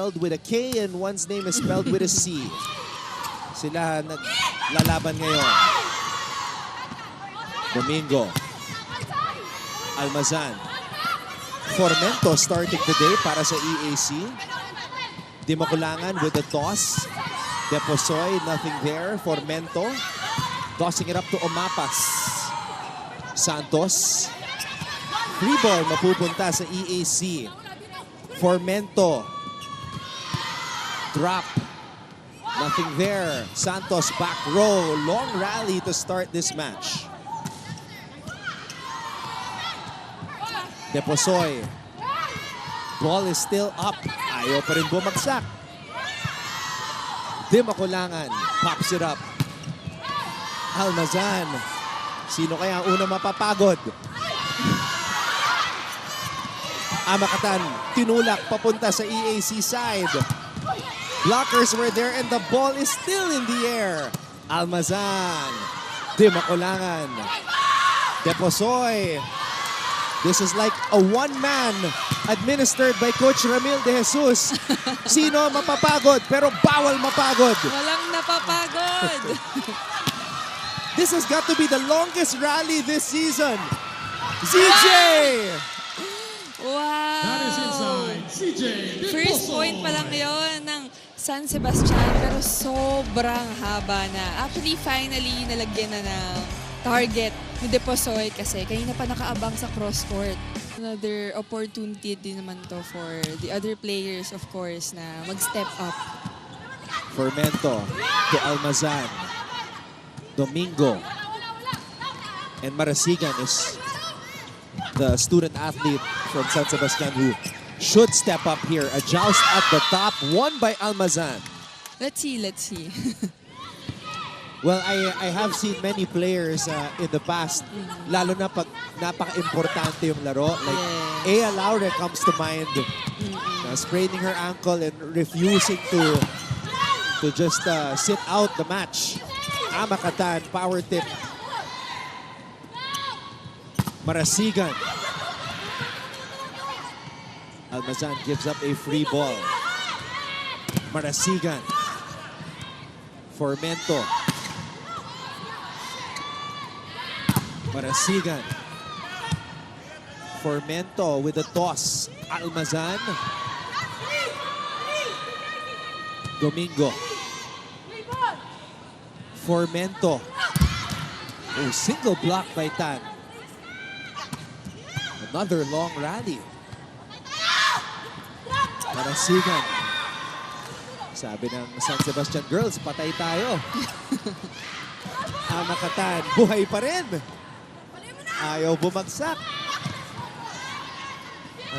spelled with a K and one's name is spelled with a C. Sila naglalaban ngayon. Domingo. Almazan. Formento starting today para sa EAC. Dimakulangan with the toss. Deposoy, nothing there. Formento. Tossing it up to Omapas. Santos. Free ball mapupunta sa EAC. Formento. Drop. Nothing there. Santos back row. Long rally to start this match. Deposoy. Ball is still up. Ayaw pa rin bumagsak. Dimakulangan. Pops it up. Almazan. Sino kaya ang una mapapagod? Amakatan, tinulak papunta sa EAC side. Blockers were there and the ball is still in the air. Almazan. Dimakulangan. Deposoy. This is like a one-man administered by Coach Ramil de Jesus. Sino mapapagod pero bawal mapagod. Walang napapagod. This has got to be the longest rally this season. ZJ! Wow! That is inside. CJ. First point pa lang yon ng San Sebastian pero sobrang haba na. Actually, finally, nalagyan na ng target ni Deposoy kasi kanina pa nakaabang sa cross-court. Another opportunity din naman to for the other players, of course, na mag-step up. Formento to Almazan. Domingo. And Marasigan is the student athlete from San Sebastian who should step up here. A joust at the top, won by Almazan. Let's see, let's see. Well, I have seen many players in the past, lalo na pag napaka-importante yung laro. Like, Ea Laure comes to mind, spraining her ankle and refusing to just sit out the match. Amakatan, power tip. Marasigan. Almazan gives up a free ball. Marasigan. Formento. Marasigan. Formento with a toss. Almazan. Domingo. Formento. Oh, single block by Tan. Another long rally. Marasigan. Sabi ng San Sebastian girls, patay tayo. Amakatan, buhay pa rin. Ayaw bumagsak.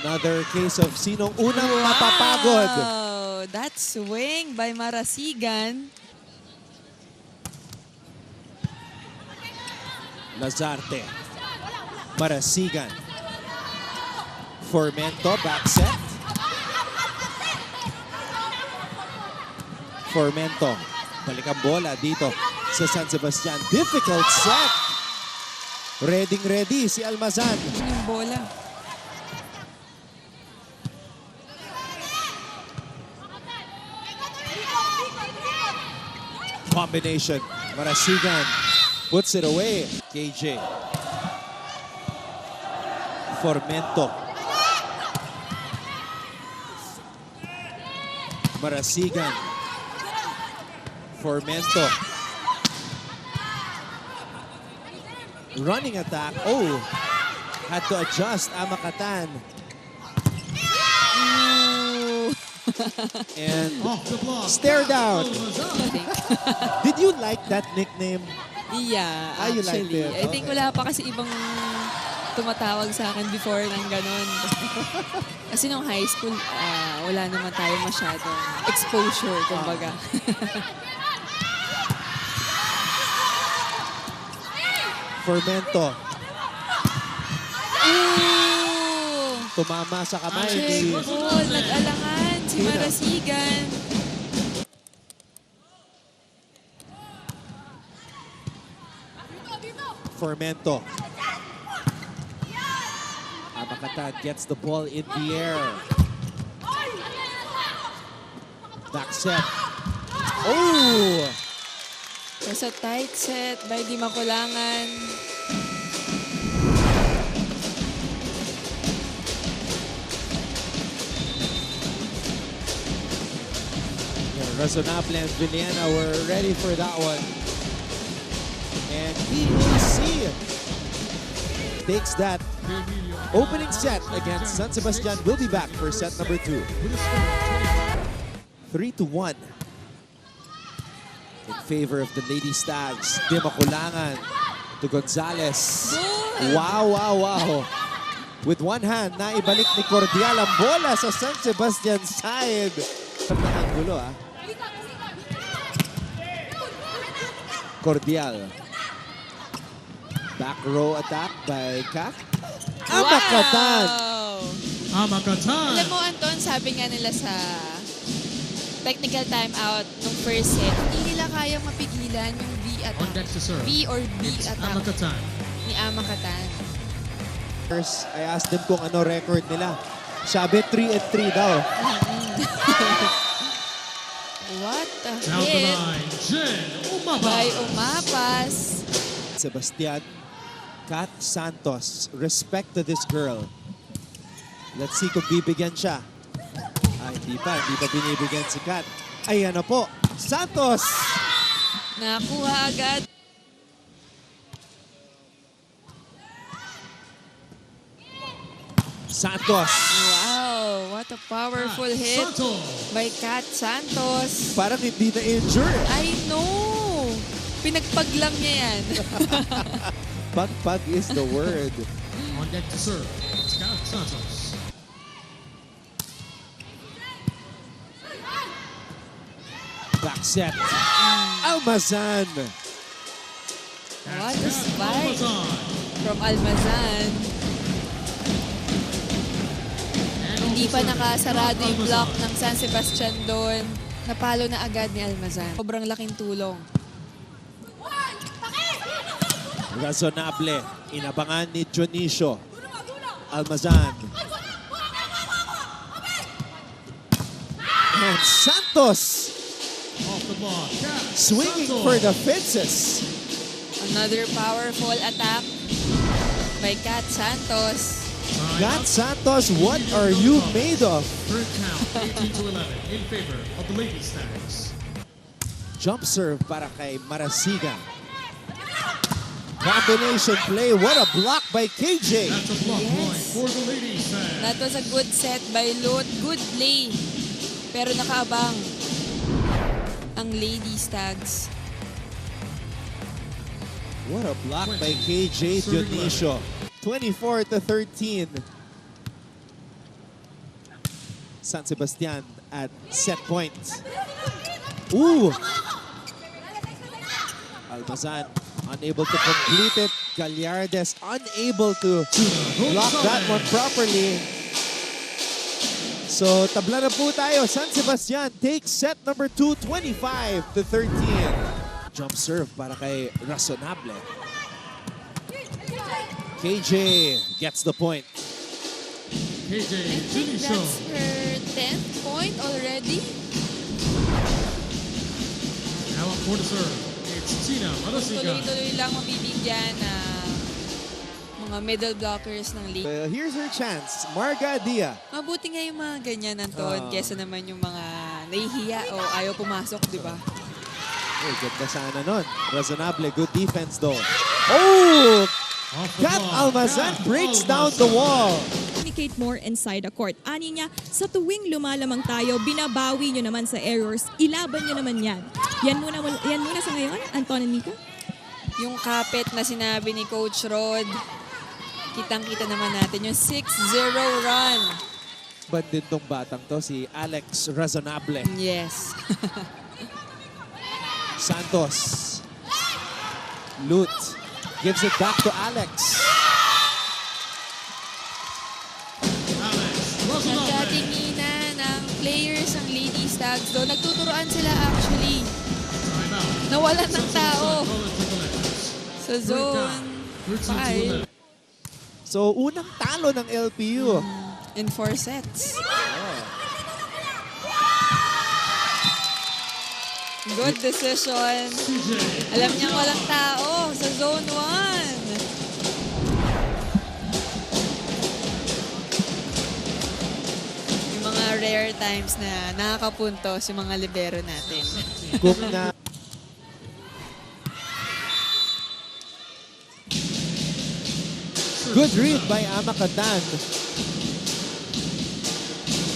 Another case of sinong unang mapapagod. Wow! That swing by Marasigan. Lazarte. Marasigan. Formento, back set. Formento. Balik ang bola dito sa San Sebastian. Difficult set. Ready si Almazan. Yung bola. Combination. Marasigan puts it away. KJ. Formento. Marasigan. Formento. Running attack. Oh, had to adjust. Amakatan. Ooh. And Off the block. stare down. Did you like that nickname? Yeah, Ah, you liked actually. it. I think Okay. wala pa kasi ibang tumatawag sa akin before ng ganun. Kasi nung high school, wala naman tayo masyadong exposure, kumbaga. Formento. Ooh! Tumama sa kamay ni Check ball, nag-alangan si Sino? Marasigan. Formento. Amakatan gets the ball in the air. Back set. Oh! Was a tight set by Di Makulangan. Yeah, Razonable and Villena were ready for that one. And EAC takes that opening set against San Sebastian. Will be back for set number 2. 3-1 in favor of the Lady Stags. Di Makulangan to Gonzalez. Good. Wow, wow, wow. With one hand, naibalik ni Cordial ang bola sa San Sebastian side. Ang gulo, ah. Cordial. Back row attack by Kak. Amakatan. Wow! Amakatan. Alam mo, Anton, sabi nga nila sa technical timeout nung first set, hindi nila kayang mapigilan yung V On attack. deck to serve. V or B It's attack Amakatan. ni Amakatan. First, I asked them kung ano record nila. Sabi 3-3 daw. What a Down the hit line, Jen by Umaba. Umapas. Sebastian, Kat Santos. Respect to this girl. Let's see kung bibigyan siya. Hindi pa binibigyan si Kat. Ayan na po, Santos! Nakuha agad. Santos! Wow, what a powerful hit Santos. by Kat Santos. Parang hindi na-injure. I know. Pinagpag lang niya yan. Pagpag is the word. On deck to serve. It's Kat Santos. Back set. Almazan. What a spike Almazan. from Almazan. And Hindi also pa serving, nakasarado yung Almazan. block ng San Sebastian doon. Napalo na agad ni Almazan. Sobrang laking tulong. Razonable. Inabangan ni Dionisio. Almazan. And Santos Off the block. Kat swinging Santos. for the fences. Another powerful attack by Kat Santos. Time Kat out. Santos, what are you made of? Third count, 18-11 in favor of the Lady Stags. Jump serve para kay Marasigan. Combination play. What a block by KJ. That's a block Yes. point for the Lady Stags. That was a good set by Lot. Good play. Pero nakaabang ang Lady Stags. What a block by KJ Dionisio. 24-13. San Sebastian at set point. Ooh! Almazan unable to complete it. Gallardes unable to block that one properly. So, tabla na po tayo. San Sebastian takes set number 2, 25-13. Jump serve para kay Razonable. KJ gets the point. KJ I think Dionisio. that's her 10th point already. Now up for the serve. It's Tina Marasigan. Tuloy-tuloy lang mabibigyan ng mga middle blockers ng league. Here's her chance. Marga Dia. Mabuti nga yung mga ganyan, Anton, kesa naman yung mga nahihiya o ayaw pumasok, di ba? Oh, ganda sana nun. Razonable. Good defense though. Oh! Off the Kat block. Almazan Kat breaks down the Almazan. wall. Communicate more inside the court. Ani niya, sa tuwing lumalamang tayo, binabawi nyo naman sa errors, ilaban nyo naman yan. Yan muna sa ngayon, Anton and Mika. Yung kapit na sinabi ni Coach Rod, kitang-kita naman natin yung 6-0 run. Bad din tong batang to, si Alex Razonable. Yes. Santos. Lut. Gives it back to Alex. Alex Razonable. Nagkatinginan ng players ng Lady Stags doon. Nagtuturoan sila actually. Time out. Nawalan ng tao Call it to the left. sa zone 5 So, unang talo ng LPU. in 4 sets. Good decision. Alam niya walang tao sa zone 1. Yung mga rare times na nakakapuntos yung mga libero natin. Kung na good read by Amakatan.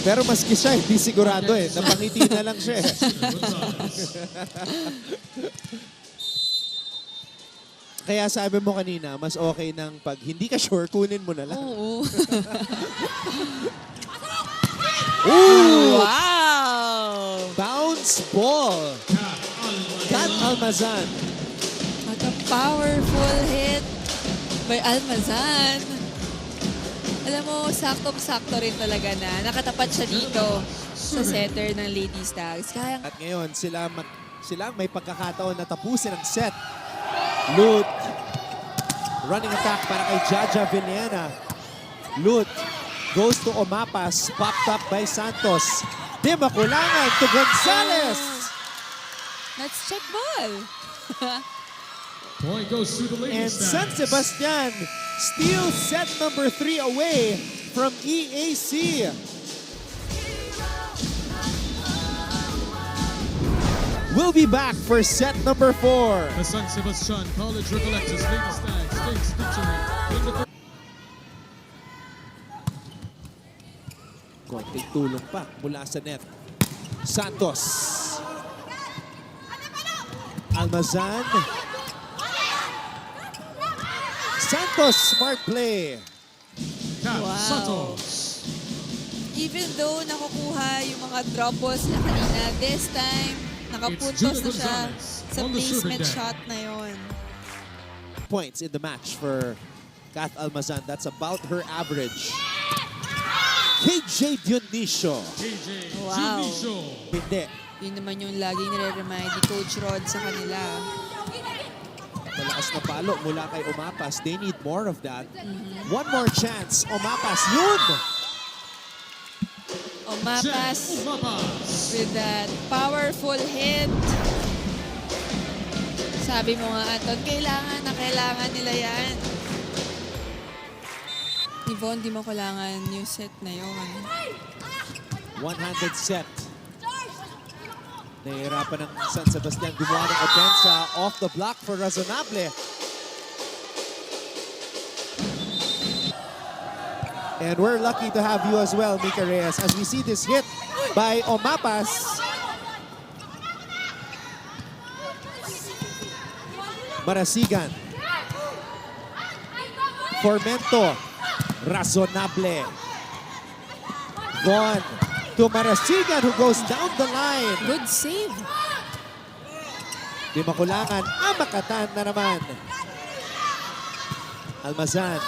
Pero maski siya, hindi sigurado eh. Napangiti na lang siya eh. Kaya sabi mo kanina, mas okay nang pag hindi ka sure, kunin mo na lang. Oo. Ooh! Wow! Bounce ball. Kat Almazan. What a powerful hit by Almazan. Alam mo, saktong-sakto rin talaga na nakatapat siya dito sa setter ng Lady Stags. Kaya At ngayon, sila ang may pagkakataon na tapusin ang set. Lut. Running attack para kay Jaja Villena. Lut goes to Omapas. Popped up by Santos. Di makulangan to Gonzalez. let's check ball. Point goes to the And ladies. San Sebastian steals set number 3 away from EAC. We'll be back for set number 4. The San Sebastian College Recollectors Lady Stags takes victory in the Konting tulong pa mula sa net. Santos. Almazan. Santos, smart play. Kat Wow. Santos. Even though nakukuha yung mga drop balls na kanina, this time, nakapuntos It's na siya Gonzalez sa on the serving placement deck. shot na yon. Points in the match for Kath Almazan. That's about her average. KJ Dionisio. KJ Wow. Junicio. Hindi. Yun naman yung laging nire-remind ni Coach Rod sa kanila. Malakas na palo mula kay Omapas. They need more of that. One more chance. Omapas. Yun! Omapas Jen Umapas. with that powerful hit. Sabi mo nga, Anton, kailangan nila yan. Yvonne, di mo kailangan yung set na yun. One-handed set. Nahihirapan ng San Sebastian gumawa ng opensa off the block for Razonable. And we're lucky to have you as well, Mika Reyes, as we see this hit by Omapas. Marasigan. Formento. Razonable. Gone to Marasigan who goes down the line. Good save. Di makulangan. Amakatan na naman. Almazan.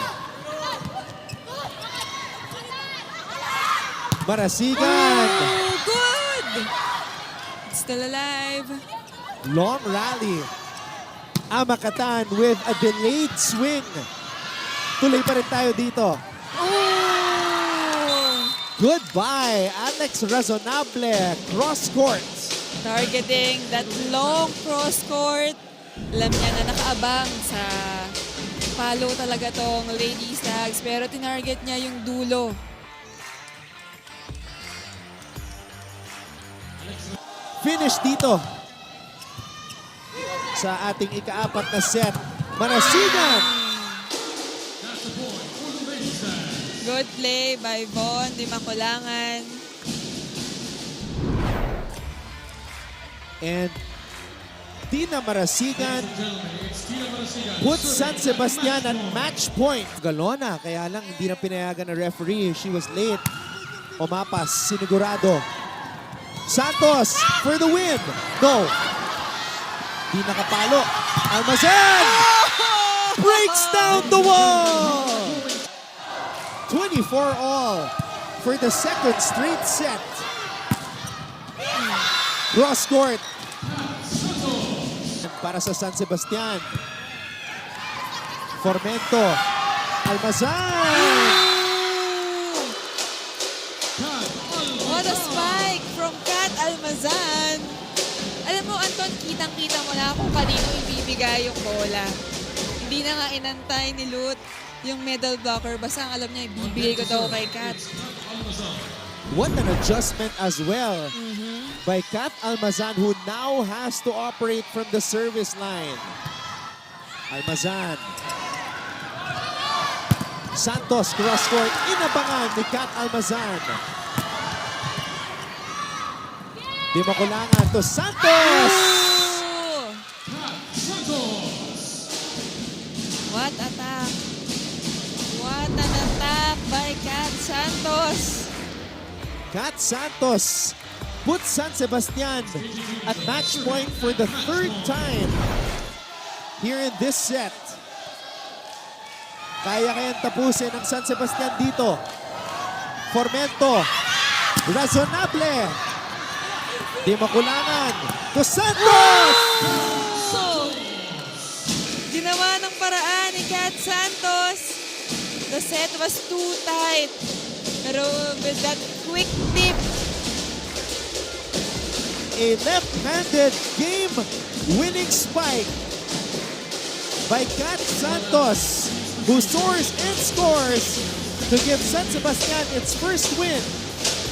Marasigan. Oh, good! Still alive. Long rally. Amakatan with a delayed swing. Tuloy pa rin tayo dito. Oh! Goodbye, Alex Razonable. Cross court. Targeting that long cross court. Alam niya na nakaabang sa palo talaga tong Lady Stags, pero tinarget niya yung dulo. Finish dito sa ating ika-4 na set. Marasigan. That's the point for the Lady Stags. Good play by Von, di makulangan. And Tina Marasigan Gentlemen, it's Tina Marasigan. puts San Sebastian at match point. Galona, kaya lang hindi na pinayagan ng referee. She was late. Omapas, sinigurado. Santos for the win. No. Di nakapalo. Almazan breaks down the wall. 24 all for the second straight set. Cross court. Para sa San Sebastian. Formento. Almazan. What a spike from Kat Almazan. Alam mo, Anton, doon, kitang-kita mo na kung kanino ibibigay yung bola. Hindi na nga inantay ni Lut yung middle blocker. Basta ang alam niya, ibibigay ko daw kay Kat. What an adjustment as well by Kat Almazan, who now has to operate from the service line. Almazan. Santos cross court, inabangan ni Kat Almazan. Di makulangan to Santos! Ooh! What attack! What an attack by Kat Santos! Kat Santos puts San Sebastian at match point for the third time here in this set. Kaya-kayang tapusin ng San Sebastian dito. Formento. Razonable. Di makulangan. To Santos! Oh! Ginawa ng paraan ni Kat Santos. The set was too tight. Pero with that quick tip, A left-handed game-winning spike by Kat Santos, who soars and scores to give San Sebastian its first win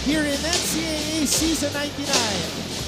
here in NCAA Season 99.